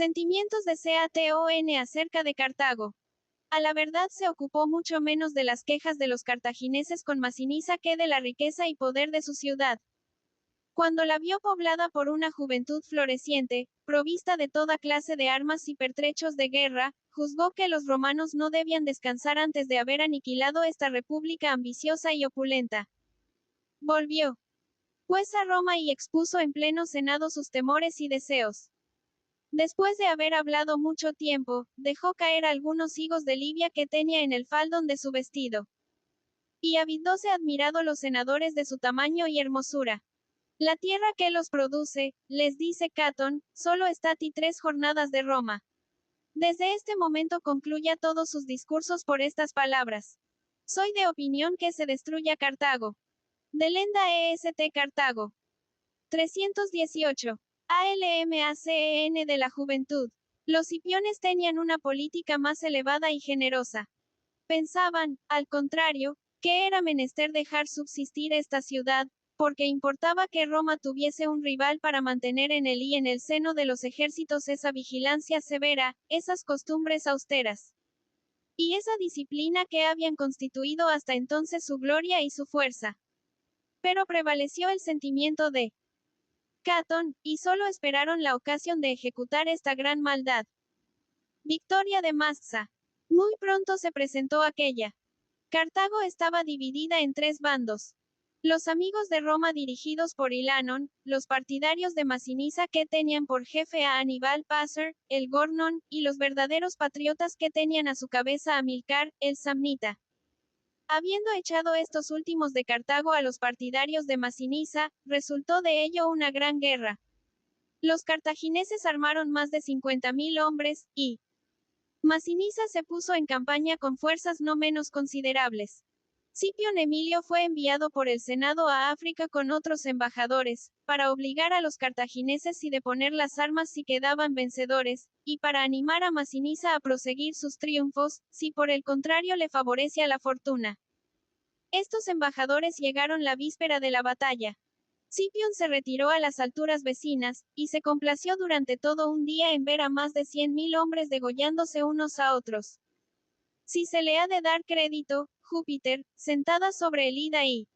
Sentimientos de Catón acerca de Cartago. A la verdad se ocupó mucho menos de las quejas de los cartagineses con Masinisa que de la riqueza y poder de su ciudad. Cuando la vio poblada por una juventud floreciente, provista de toda clase de armas y pertrechos de guerra, juzgó que los romanos no debían descansar antes de haber aniquilado esta república ambiciosa y opulenta. Volvió, pues, a Roma y expuso en pleno senado sus temores y deseos. Después de haber hablado mucho tiempo, dejó caer algunos higos de Libia que tenía en el faldón de su vestido. Y habiéndose admirado los senadores de su tamaño y hermosura. La tierra que los produce, les dice Catón, solo está a ti 3 jornadas de Roma. Desde este momento concluya todos sus discursos por estas palabras. Soy de opinión que se destruya Cartago. Delenda EST Cartago. 318. ALMACEN de la juventud. Los Scipiones tenían una política más elevada y generosa. Pensaban, al contrario, que era menester dejar subsistir esta ciudad, porque importaba que Roma tuviese un rival para mantener en él y en el seno de los ejércitos esa vigilancia severa, esas costumbres austeras. Y esa disciplina que habían constituido hasta entonces su gloria y su fuerza. Pero prevaleció el sentimiento de Catón, y solo esperaron la ocasión de ejecutar esta gran maldad. Victoria de Massa. Muy pronto se presentó aquella. Cartago estaba dividida en 3 bandos. Los amigos de Roma dirigidos por Hilanón, los partidarios de Masinisa que tenían por jefe a Aníbal Passer, el Gornón, y los verdaderos patriotas que tenían a su cabeza a Amílcar, el Samnita. Habiendo echado estos últimos de Cartago a los partidarios de Masinisa, resultó de ello una gran guerra. Los cartagineses armaron más de 50.000 hombres, y Masinisa se puso en campaña con fuerzas no menos considerables. Scipión Emilio fue enviado por el Senado a África con otros embajadores, para obligar a los cartagineses y deponer las armas si quedaban vencedores, y para animar a Masinisa a proseguir sus triunfos, si por el contrario le favorecía la fortuna. Estos embajadores llegaron la víspera de la batalla. Scipión se retiró a las alturas vecinas, y se complació durante todo un día en ver a más de 100.000 hombres degollándose unos a otros. Si se le ha de dar crédito, Júpiter, sentada sobre el Ida y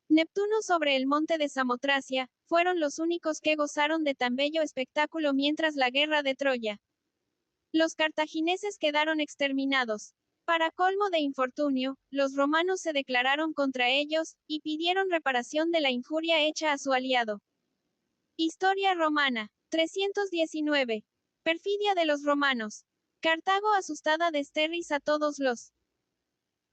Neptuno sobre el monte de Samotracia, fueron los únicos que gozaron de tan bello espectáculo mientras la guerra de Troya. Los cartagineses quedaron exterminados. Para colmo de infortunio, los romanos se declararon contra ellos, y pidieron reparación de la injuria hecha a su aliado. Historia romana. 319. Perfidia de los romanos. Cartago asustada desterris a todos los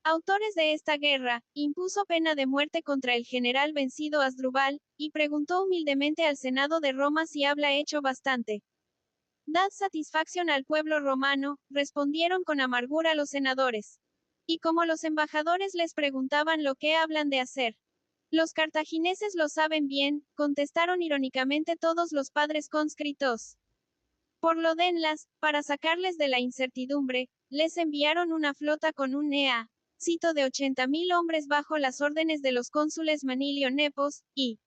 autores de esta guerra, impuso pena de muerte contra el general vencido Asdrúbal, y preguntó humildemente al Senado de Roma si habla hecho bastante. Dad satisfacción al pueblo romano, respondieron con amargura los senadores. Y como los embajadores les preguntaban lo que hablan de hacer. Los cartagineses lo saben bien, contestaron irónicamente todos los padres conscritos. Por lo denlas, para sacarles de la incertidumbre, les enviaron una flota con un cito de 80.000 hombres bajo las órdenes de los cónsules Manilio Nepos, y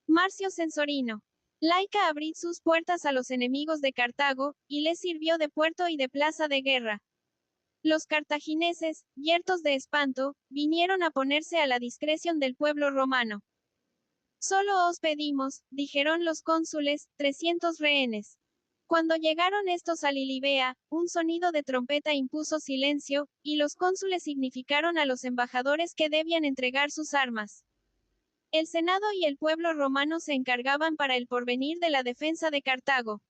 Marcio Censorino. Laica abrid sus puertas a los enemigos de Cartago, y les sirvió de puerto y de plaza de guerra. Los cartagineses, yertos de espanto, vinieron a ponerse a la discreción del pueblo romano. Solo os pedimos, dijeron los cónsules, 300 rehenes. Cuando llegaron estos a Lilibea, un sonido de trompeta impuso silencio, y los cónsules significaron a los embajadores que debían entregar sus armas. El Senado y el pueblo romano se encargaban para el porvenir de la defensa de Cartago.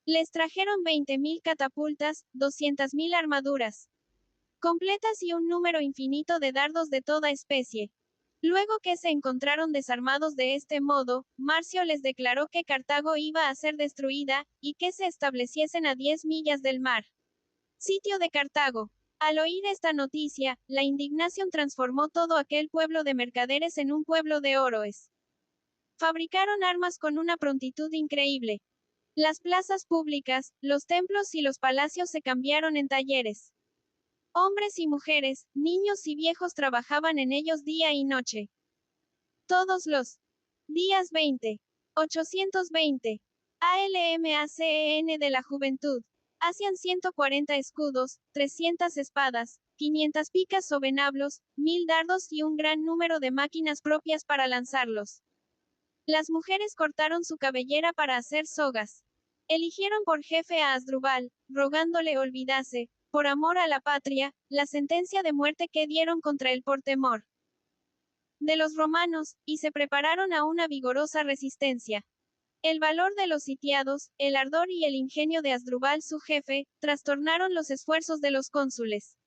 Les trajeron 20.000 catapultas, 200.000 armaduras completas y un número infinito de dardos de toda especie. Luego que se encontraron desarmados de este modo, Marcio les declaró que Cartago iba a ser destruida, y que se estableciesen a 10 millas del mar. Sitio de Cartago. Al oír esta noticia, la indignación transformó todo aquel pueblo de mercaderes en un pueblo de héroes. Fabricaron armas con una prontitud increíble. Las plazas públicas, los templos y los palacios se cambiaron en talleres. Hombres y mujeres, niños y viejos trabajaban en ellos día y noche. Todos los días 20. 820. ALMACEN de la juventud. Hacían 140 escudos, 300 espadas, 500 picas o venablos, 1000 dardos y un gran número de máquinas propias para lanzarlos. Las mujeres cortaron su cabellera para hacer sogas. Eligieron por jefe a Asdrúbal, rogándole olvidase, por amor a la patria, la sentencia de muerte que dieron contra él por temor de los romanos, y se prepararon a una vigorosa resistencia. El valor de los sitiados, el ardor y el ingenio de Asdrúbal su jefe, trastornaron los esfuerzos de los cónsules.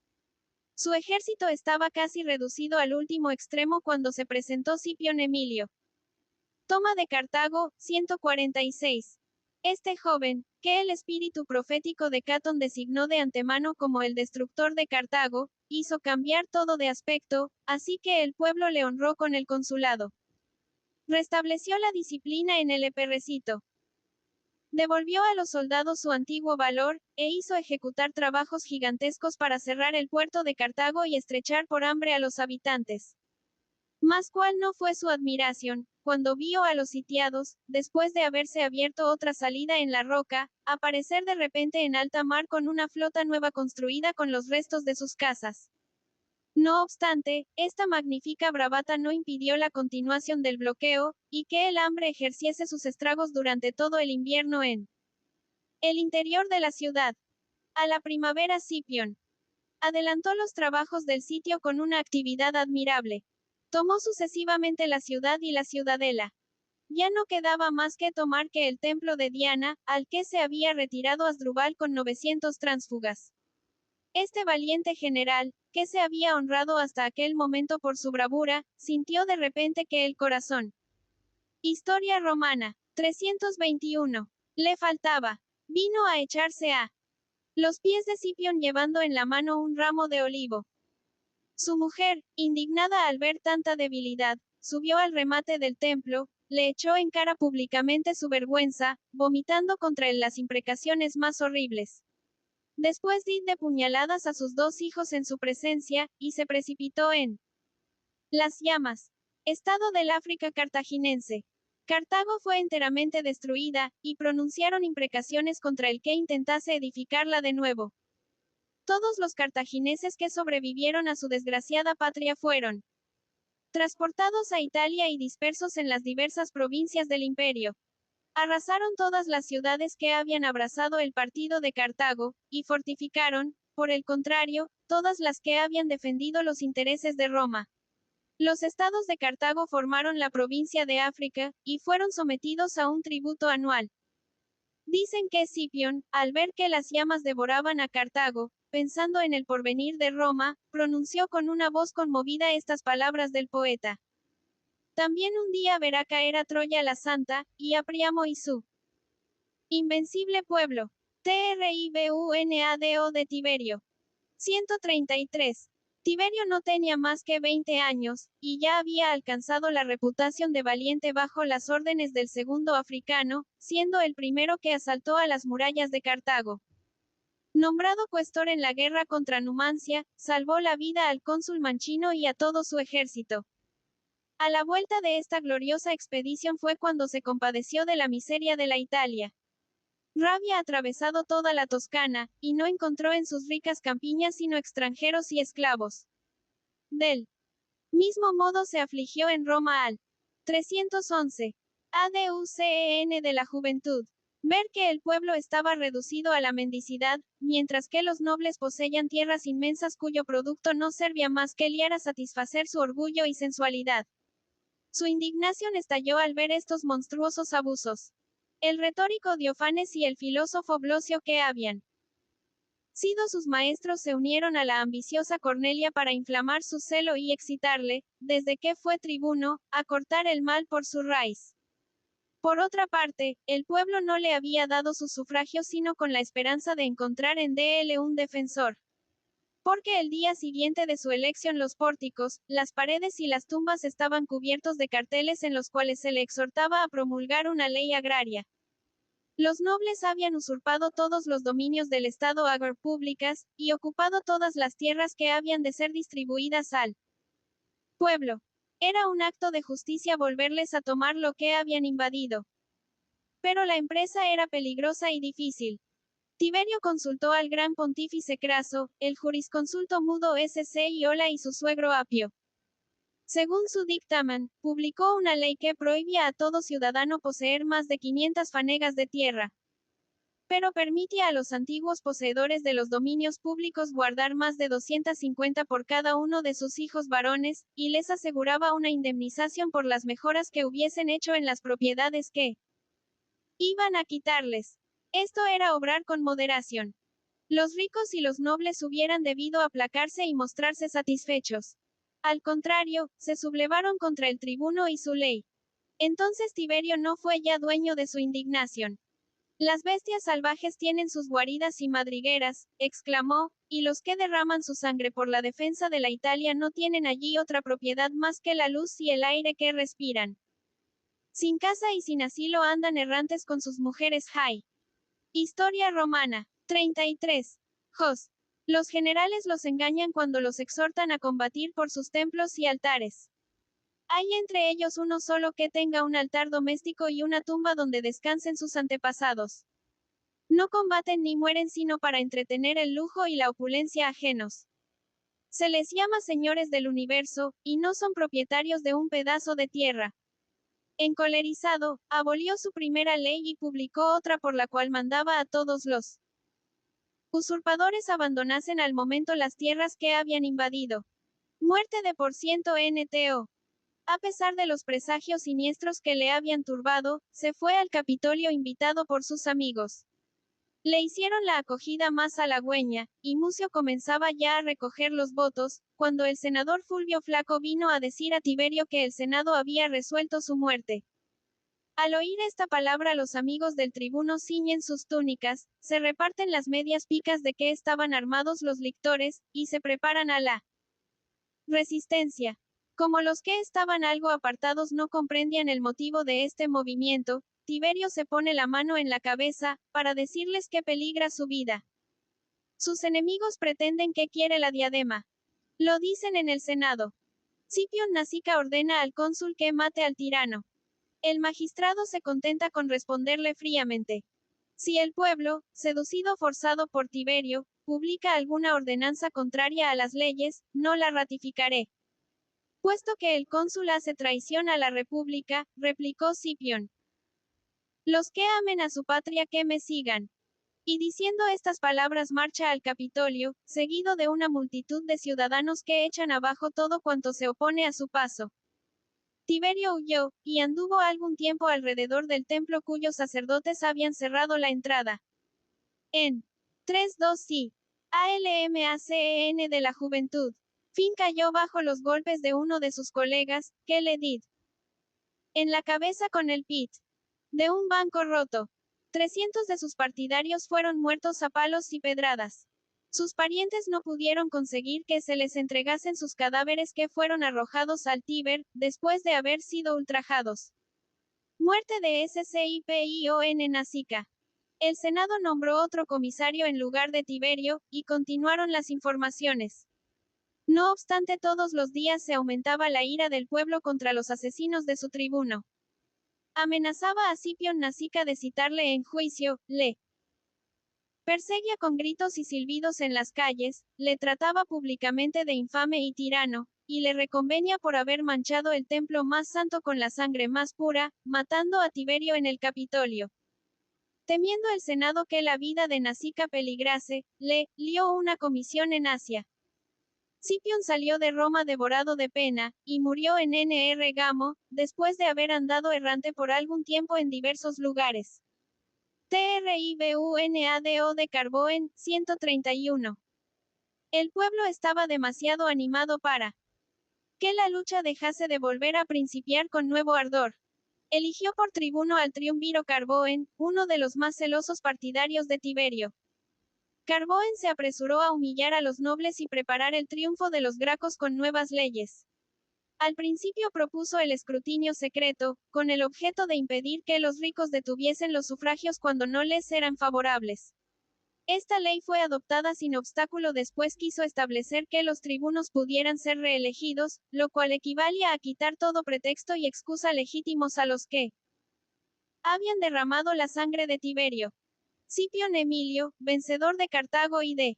Su ejército estaba casi reducido al último extremo cuando se presentó Escipión Emilio. Toma de Cartago, 146. Este joven, que el espíritu profético de Catón designó de antemano como el destructor de Cartago, hizo cambiar todo de aspecto, así que el pueblo le honró con el consulado. Restableció la disciplina en el Eperrecito. Devolvió a los soldados su antiguo valor, e hizo ejecutar trabajos gigantescos para cerrar el puerto de Cartago y estrechar por hambre a los habitantes. Mas cuál no fue su admiración, cuando vio a los sitiados, después de haberse abierto otra salida en la roca, aparecer de repente en alta mar con una flota nueva construida con los restos de sus casas. No obstante, esta magnífica bravata no impidió la continuación del bloqueo, y que el hambre ejerciese sus estragos durante todo el invierno en el interior de la ciudad. A la primavera Escipión adelantó los trabajos del sitio con una actividad admirable. Tomó sucesivamente la ciudad y la ciudadela. Ya no quedaba más que tomar que el templo de Diana, al que se había retirado Asdrúbal con 900 tránsfugas. Este valiente general, que se había honrado hasta aquel momento por su bravura, sintió de repente que el corazón. Historia romana. 321. Le faltaba. Vino a echarse a los pies de Escipión llevando en la mano un ramo de olivo. Su mujer, indignada al ver tanta debilidad, subió al remate del templo, le echó en cara públicamente su vergüenza, vomitando contra él las imprecaciones más horribles. Después dio de puñaladas a sus dos hijos en su presencia, y se precipitó en las llamas. Estado del África cartaginense. Cartago fue enteramente destruida, y pronunciaron imprecaciones contra el que intentase edificarla de nuevo. Todos los cartagineses que sobrevivieron a su desgraciada patria fueron transportados a Italia y dispersos en las diversas provincias del imperio. Arrasaron todas las ciudades que habían abrazado el partido de Cartago, y fortificaron, por el contrario, todas las que habían defendido los intereses de Roma. Los estados de Cartago formaron la provincia de África, y fueron sometidos a un tributo anual. Dicen que Escipión, al ver que las llamas devoraban a Cartago, pensando en el porvenir de Roma, pronunció con una voz conmovida estas palabras del poeta. También un día verá caer a Troya la santa, y a Príamo y su invencible pueblo. Tribunado de Tiberio. 133. Tiberio no tenía más que 20 años, y ya había alcanzado la reputación de valiente bajo las órdenes del segundo africano, siendo el primero que asaltó a las murallas de Cartago. Nombrado cuestor en la guerra contra Numancia, salvó la vida al cónsul Manchino y a todo su ejército. A la vuelta de esta gloriosa expedición fue cuando se compadeció de la miseria de la Italia. Había atravesado toda la Toscana, y no encontró en sus ricas campiñas sino extranjeros y esclavos. Del mismo modo se afligió en Roma al 311. ADUCEN de la juventud. Ver que el pueblo estaba reducido a la mendicidad, mientras que los nobles poseían tierras inmensas cuyo producto no servía más que liar a satisfacer su orgullo y sensualidad. Su indignación estalló al ver estos monstruosos abusos. El retórico Diofanes y el filósofo Blosio que habían sido sus maestros se unieron a la ambiciosa Cornelia para inflamar su celo y excitarle, desde que fue tribuno, a cortar el mal por su raíz. Por otra parte, el pueblo no le había dado su sufragio sino con la esperanza de encontrar en él un defensor. Porque el día siguiente de su elección los pórticos, las paredes y las tumbas estaban cubiertos de carteles en los cuales se le exhortaba a promulgar una ley agraria. Los nobles habían usurpado todos los dominios del Estado agro públicas, y ocupado todas las tierras que habían de ser distribuidas al pueblo. Era un acto de justicia volverles a tomar lo que habían invadido. Pero la empresa era peligrosa y difícil. Tiberio consultó al gran pontífice Craso, el jurisconsulto mudo S.C. Iola y su suegro Apio. Según su dictamen, publicó una ley que prohibía a todo ciudadano poseer más de 500 fanegas de tierra. Pero permitía a los antiguos poseedores de los dominios públicos guardar más de 250 por cada uno de sus hijos varones, y les aseguraba una indemnización por las mejoras que hubiesen hecho en las propiedades que iban a quitarles. Esto era obrar con moderación. Los ricos y los nobles hubieran debido aplacarse y mostrarse satisfechos. Al contrario, se sublevaron contra el tribuno y su ley. Entonces Tiberio no fue ya dueño de su indignación. Las bestias salvajes tienen sus guaridas y madrigueras, exclamó, y los que derraman su sangre por la defensa de la Italia no tienen allí otra propiedad más que la luz y el aire que respiran. Sin casa y sin asilo andan errantes con sus mujeres. Historia romana. 33. Jos. Los generales los engañan cuando los exhortan a combatir por sus templos y altares. Hay entre ellos uno solo que tenga un altar doméstico y una tumba donde descansen sus antepasados. No combaten ni mueren sino para entretener el lujo y la opulencia ajenos. Se les llama señores del universo, y no son propietarios de un pedazo de tierra. Encolerizado, abolió su primera ley y publicó otra por la cual mandaba a todos los usurpadores abandonasen al momento las tierras que habían invadido. Muerte de por ciento NTO. A pesar de los presagios siniestros que le habían turbado, se fue al Capitolio invitado por sus amigos. Le hicieron la acogida más halagüeña, y Mucio comenzaba ya a recoger los votos, cuando el senador Fulvio Flaco vino a decir a Tiberio que el Senado había resuelto su muerte. Al oír esta palabra los amigos del tribuno ciñen sus túnicas, se reparten las medias picas de que estaban armados los lictores, y se preparan a la resistencia. Como los que estaban algo apartados no comprendían el motivo de este movimiento, Tiberio se pone la mano en la cabeza, para decirles que peligra su vida. Sus enemigos pretenden que quiere la diadema. Lo dicen en el Senado. Scipión Nasica ordena al cónsul que mate al tirano. El magistrado se contenta con responderle fríamente. Si el pueblo, seducido forzado por Tiberio, publica alguna ordenanza contraria a las leyes, no la ratificaré. Puesto que el cónsul hace traición a la república, replicó Scipión. Los que amen a su patria que me sigan. Y diciendo estas palabras marcha al Capitolio, seguido de una multitud de ciudadanos que echan abajo todo cuanto se opone a su paso. Tiberio huyó, y anduvo algún tiempo alrededor del templo cuyos sacerdotes habían cerrado la entrada. En 3.2 sí. ALMACEN de la juventud. Fin cayó bajo los golpes de uno de sus colegas, que le di en la cabeza con el pit de un banco roto. 300 de sus partidarios fueron muertos a palos y pedradas. Sus parientes no pudieron conseguir que se les entregasen sus cadáveres que fueron arrojados al Tíber, después de haber sido ultrajados. Muerte de Scipión Nasica. El Senado nombró otro comisario en lugar de Tiberio, y continuaron las informaciones. No obstante, todos los días se aumentaba la ira del pueblo contra los asesinos de su tribuno. Amenazaba a Scipión Nasica de citarle en juicio, le perseguía con gritos y silbidos en las calles, le trataba públicamente de infame y tirano, y le reconvenía por haber manchado el templo más santo con la sangre más pura, matando a Tiberio en el Capitolio. Temiendo el Senado que la vida de Nasica peligrase, le lió una comisión en Asia. Scipión salió de Roma devorado de pena, y murió en Nr. Gamo, después de haber andado errante por algún tiempo en diversos lugares. Tribunado de Carboen, 131. El pueblo estaba demasiado animado para que la lucha dejase de volver a principiar con nuevo ardor. Eligió por tribuno al triunviro Carboen, uno de los más celosos partidarios de Tiberio. Carboen se apresuró a humillar a los nobles y preparar el triunfo de los Gracos con nuevas leyes. Al principio propuso el escrutinio secreto, con el objeto de impedir que los ricos detuviesen los sufragios cuando no les eran favorables. Esta ley fue adoptada sin obstáculo. Después quiso establecer que los tribunos pudieran ser reelegidos, lo cual equivalía a quitar todo pretexto y excusa legítimos a los que habían derramado la sangre de Tiberio. Scipión Emilio, vencedor de Cartago y de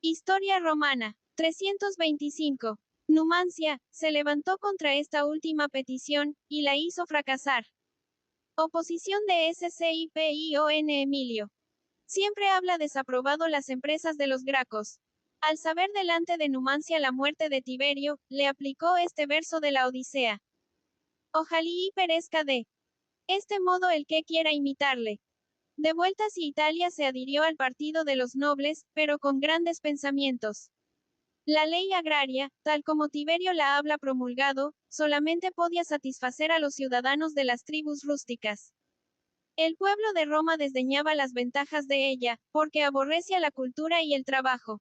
Historia Romana. 325. Numancia, se levantó contra esta última petición, y la hizo fracasar. Oposición de Scipión Emilio. Siempre habla desaprobado las empresas de los Gracos. Al saber delante de Numancia la muerte de Tiberio, le aplicó este verso de la Odisea. Ojalí perezca de este modo el que quiera imitarle. De vueltas y Italia se adhirió al partido de los nobles, pero con grandes pensamientos. La ley agraria, tal como Tiberio la habla promulgado, solamente podía satisfacer a los ciudadanos de las tribus rústicas. El pueblo de Roma desdeñaba las ventajas de ella, porque aborrecía la cultura y el trabajo.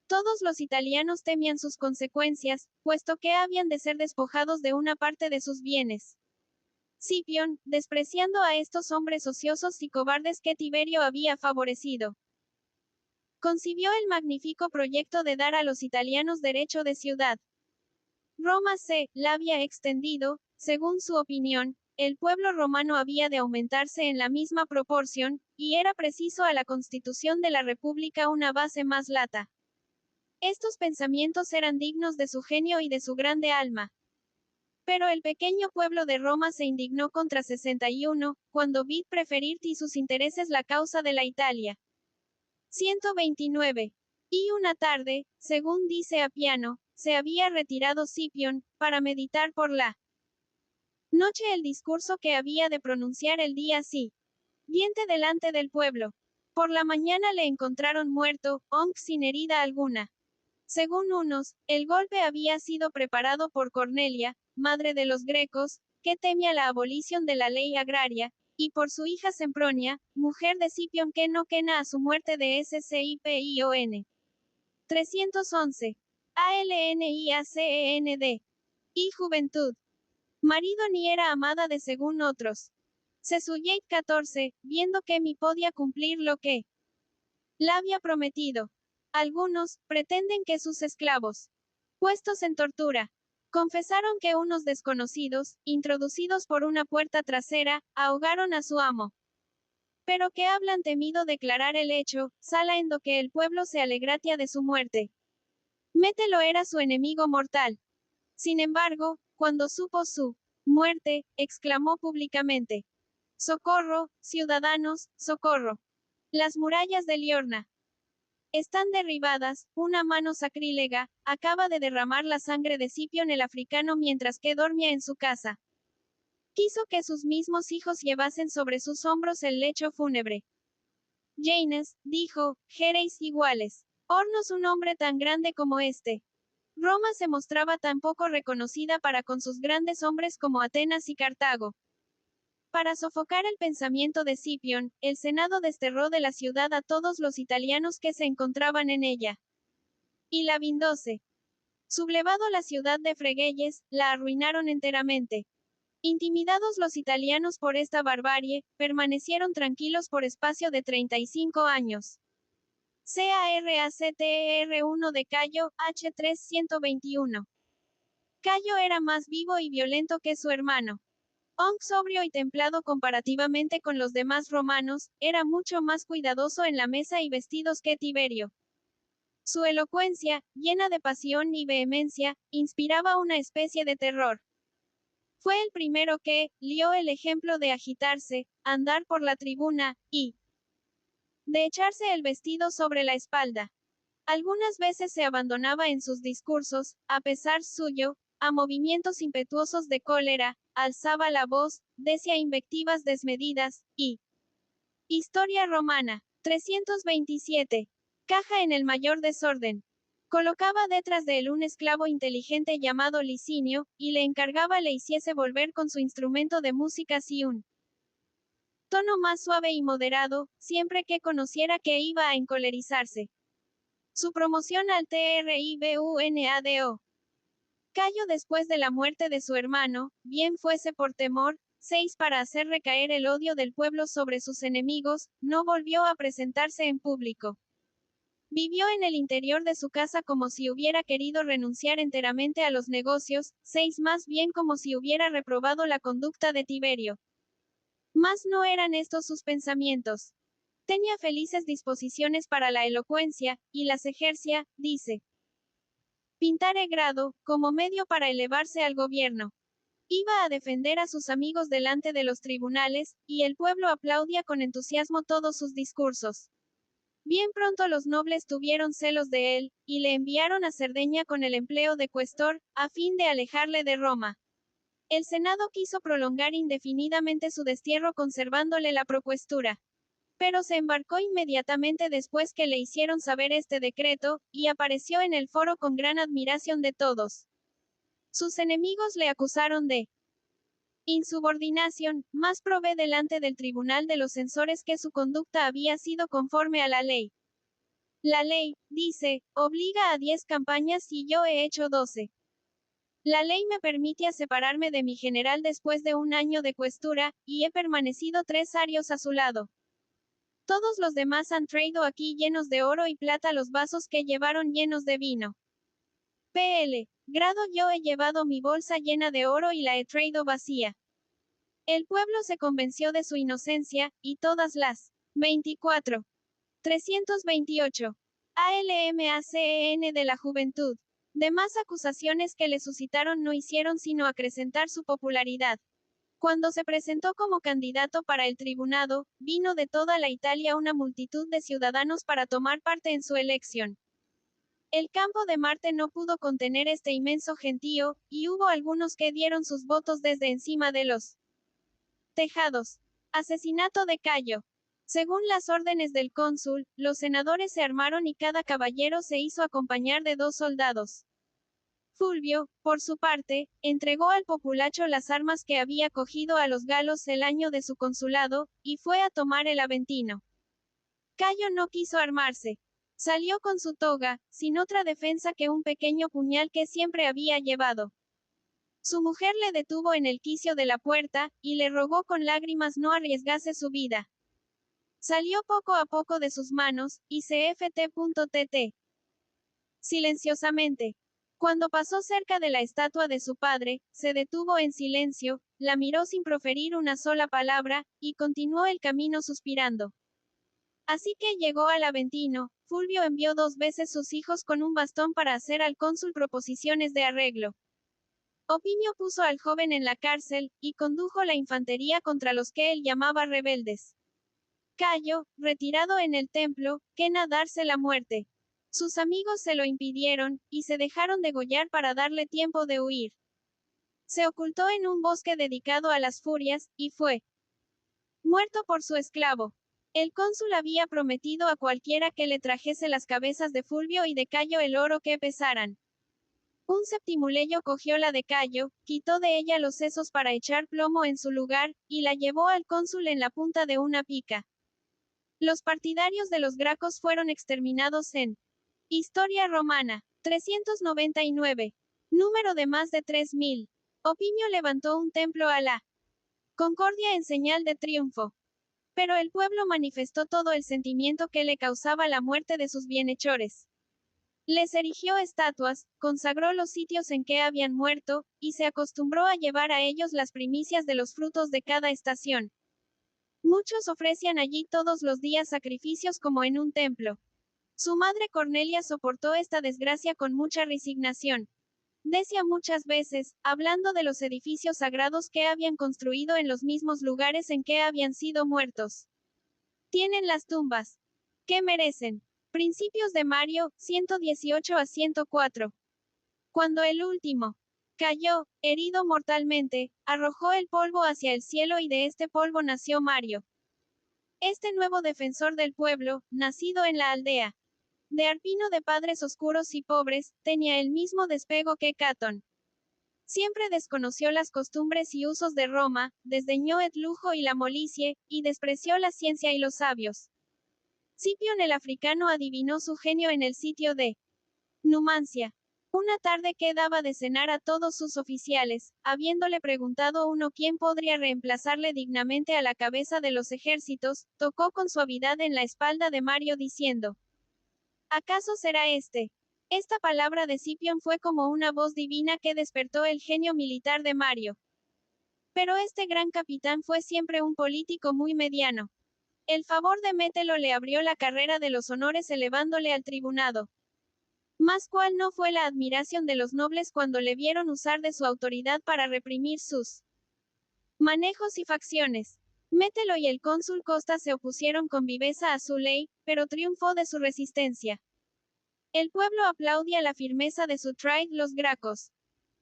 Todos los italianos temían sus consecuencias, puesto que habían de ser despojados de una parte de sus bienes. Scipión, despreciando a estos hombres ociosos y cobardes que Tiberio había favorecido, concibió el magnífico proyecto de dar a los italianos derecho de ciudad. Roma se la había extendido, según su opinión, el pueblo romano había de aumentarse en la misma proporción, y era preciso a la constitución de la República una base más lata. Estos pensamientos eran dignos de su genio y de su grande alma. Pero el pequeño pueblo de Roma se indignó contra 61, cuando vid preferir y sus intereses la causa de la Italia. 129. Y una tarde, según dice Apiano, se había retirado Scipión, para meditar por la noche el discurso que había de pronunciar el día siguiente delante del pueblo. Por la mañana le encontraron muerto, aunque sin herida alguna. Según unos, el golpe había sido preparado por Cornelia, madre de los grecos, que temía la abolición de la ley agraria, y por su hija Sempronia, mujer de Scipión que no quena a su muerte de Scipión. 311. ALNIACEND. Y juventud. Marido ni era amada de según otros. Sesuyeit 14, viendo que mi podía cumplir lo que la había prometido. Algunos, pretenden que sus esclavos, puestos en tortura, confesaron que unos desconocidos, introducidos por una puerta trasera, ahogaron a su amo. Pero que hablan temido declarar el hecho, salaendo que el pueblo se alegratia de su muerte. Mételo era su enemigo mortal. Sin embargo, cuando supo su muerte, exclamó públicamente: ¡Socorro, ciudadanos, socorro! Las murallas de Liorna están derribadas, una mano sacrílega acaba de derramar la sangre de Scipión el africano mientras que dormía en su casa. Quiso que sus mismos hijos llevasen sobre sus hombros el lecho fúnebre. Janes, dijo, Jereis iguales. Hornos un hombre tan grande como este. Roma se mostraba tan poco reconocida para con sus grandes hombres como Atenas y Cartago. Para sofocar el pensamiento de Scipión, el Senado desterró de la ciudad a todos los italianos que se encontraban en ella. Y la Vindose. Sublevado la ciudad de Freguelles, la arruinaron enteramente. Intimidados los italianos por esta barbarie, permanecieron tranquilos por espacio de 35 años. CARACTER 1 de Cayo, H3 121. Cayo era más vivo y violento que su hermano. Aunque sobrio y templado comparativamente con los demás romanos, era mucho más cuidadoso en la mesa y vestidos que Tiberio. Su elocuencia, llena de pasión y vehemencia, inspiraba una especie de terror. Fue el primero que dio el ejemplo de agitarse, andar por la tribuna, y de echarse el vestido sobre la espalda. Algunas veces se abandonaba en sus discursos, a pesar suyo, a movimientos impetuosos de cólera, alzaba la voz, decía invectivas desmedidas, y Historia Romana. 327. Caja en el mayor desorden. Colocaba detrás de él un esclavo inteligente llamado Licinio, y le encargaba le hiciese volver con su instrumento de música si un tono más suave y moderado, siempre que conociera que iba a encolerizarse. Su promoción al Tribunado. Cayo después de la muerte de su hermano, bien fuese por temor, 6 para hacer recaer el odio del pueblo sobre sus enemigos, no volvió a presentarse en público. Vivió en el interior de su casa como si hubiera querido renunciar enteramente a los negocios, 6 más bien como si hubiera reprobado la conducta de Tiberio. Mas no eran estos sus pensamientos. Tenía felices disposiciones para la elocuencia, y las ejercía, dice. Pintare grado, como medio para elevarse al gobierno. Iba a defender a sus amigos delante de los tribunales, y el pueblo aplaudía con entusiasmo todos sus discursos. Bien pronto los nobles tuvieron celos de él, y le enviaron a Cerdeña con el empleo de cuestor, a fin de alejarle de Roma. El Senado quiso prolongar indefinidamente su destierro conservándole la procuestura. Pero se embarcó inmediatamente después que le hicieron saber este decreto, y apareció en el foro con gran admiración de todos. Sus enemigos le acusaron de insubordinación, mas probé delante del tribunal de los censores que su conducta había sido conforme a la ley. La ley, dice, obliga a 10 campañas y yo he hecho 12. La ley me permite separarme de mi general después de un año de cuestura, y he permanecido 3 arios a su lado. Todos los demás han traído aquí llenos de oro y plata los vasos que llevaron llenos de vino. PL. Grado yo he llevado mi bolsa llena de oro y la he traído vacía. El pueblo se convenció de su inocencia, y todas las 24. 328. ALMACEN de la juventud. Demás acusaciones que le suscitaron no hicieron sino acrecentar su popularidad. Cuando se presentó como candidato para el tribunado, vino de toda la Italia una multitud de ciudadanos para tomar parte en su elección. El campo de Marte no pudo contener este inmenso gentío, y hubo algunos que dieron sus votos desde encima de los tejados. Asesinato de Cayo. Según las órdenes del cónsul, los senadores se armaron y cada caballero se hizo acompañar de 2 soldados. Fulvio, por su parte, entregó al populacho las armas que había cogido a los galos el año de su consulado, y fue a tomar el Aventino. Cayo no quiso armarse. Salió con su toga, sin otra defensa que un pequeño puñal que siempre había llevado. Su mujer le detuvo en el quicio de la puerta, y le rogó con lágrimas no arriesgase su vida. Salió poco a poco de sus manos, y cft.tt. Silenciosamente. Cuando pasó cerca de la estatua de su padre, se detuvo en silencio, la miró sin proferir una sola palabra, y continuó el camino suspirando. Así que llegó al Aventino, Fulvio envió 2 veces sus hijos con un bastón para hacer al cónsul proposiciones de arreglo. Opimio puso al joven en la cárcel, y condujo la infantería contra los que él llamaba rebeldes. Cayo, retirado en el templo, quena darse la muerte. Sus amigos se lo impidieron, y se dejaron degollar para darle tiempo de huir. Se ocultó en un bosque dedicado a las furias, y fue muerto por su esclavo. El cónsul había prometido a cualquiera que le trajese las cabezas de Fulvio y de Cayo el oro que pesaran. Un septimuleyo cogió la de Cayo, quitó de ella los sesos para echar plomo en su lugar, y la llevó al cónsul en la punta de una pica. Los partidarios de los Gracos fueron exterminados en Historia Romana. 399. Número de más de 3000. Opimio levantó un templo a la Concordia en señal de triunfo. Pero el pueblo manifestó todo el sentimiento que le causaba la muerte de sus bienhechores. Les erigió estatuas, consagró los sitios en que habían muerto, y se acostumbró a llevar a ellos las primicias de los frutos de cada estación. Muchos ofrecían allí todos los días sacrificios como en un templo. Su madre Cornelia soportó esta desgracia con mucha resignación. Decía muchas veces, hablando de los edificios sagrados que habían construido en los mismos lugares en que habían sido muertos. Tienen las tumbas que merecen. Principios de Mario, 118 a 104. Cuando el último cayó, herido mortalmente, arrojó el polvo hacia el cielo y de este polvo nació Mario. Este nuevo defensor del pueblo, nacido en la aldea de Arpino de padres oscuros y pobres, tenía el mismo despego que Catón. Siempre desconoció las costumbres y usos de Roma, desdeñó el lujo y la molicie, y despreció la ciencia y los sabios. Scipión el africano adivinó su genio en el sitio de Numancia. Una tarde que daba de cenar a todos sus oficiales, habiéndole preguntado uno quién podría reemplazarle dignamente a la cabeza de los ejércitos, tocó con suavidad en la espalda de Mario diciendo: ¿acaso será este? Esta palabra de Scipión fue como una voz divina que despertó el genio militar de Mario. Pero este gran capitán fue siempre un político muy mediano. El favor de Mételo le abrió la carrera de los honores elevándole al tribunado. Más cual no fue la admiración de los nobles cuando le vieron usar de su autoridad para reprimir sus manejos y facciones. Mételo y el cónsul Costa se opusieron con viveza a su ley, pero triunfó de su resistencia. El pueblo aplaudía la firmeza de su traid los Gracos.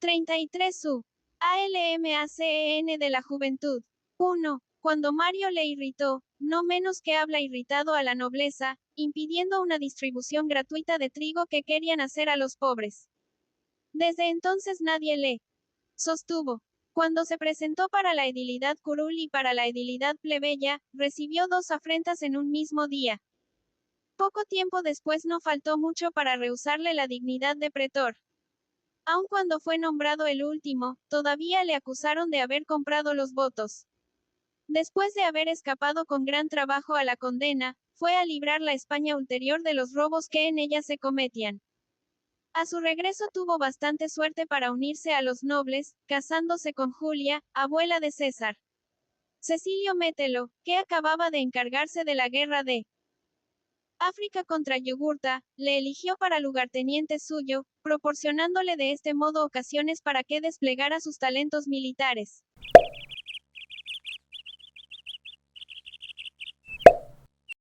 33 su ALMACEN de la juventud. 1. Cuando Mario le irritó, no menos que habla irritado a la nobleza, impidiendo una distribución gratuita de trigo que querían hacer a los pobres. Desde entonces nadie le sostuvo. Cuando se presentó para la edilidad curul y para la edilidad plebeya, recibió 2 afrentas en un mismo día. Poco tiempo después no faltó mucho para rehusarle la dignidad de pretor. Aun cuando fue nombrado el último, todavía le acusaron de haber comprado los votos. Después de haber escapado con gran trabajo a la condena, fue a librar la España ulterior de los robos que en ella se cometían. A su regreso tuvo bastante suerte para unirse a los nobles, casándose con Julia, abuela de César. Cecilio Mételo, que acababa de encargarse de la guerra de África contra Yugurta, le eligió para lugarteniente suyo, proporcionándole de este modo ocasiones para que desplegara sus talentos militares.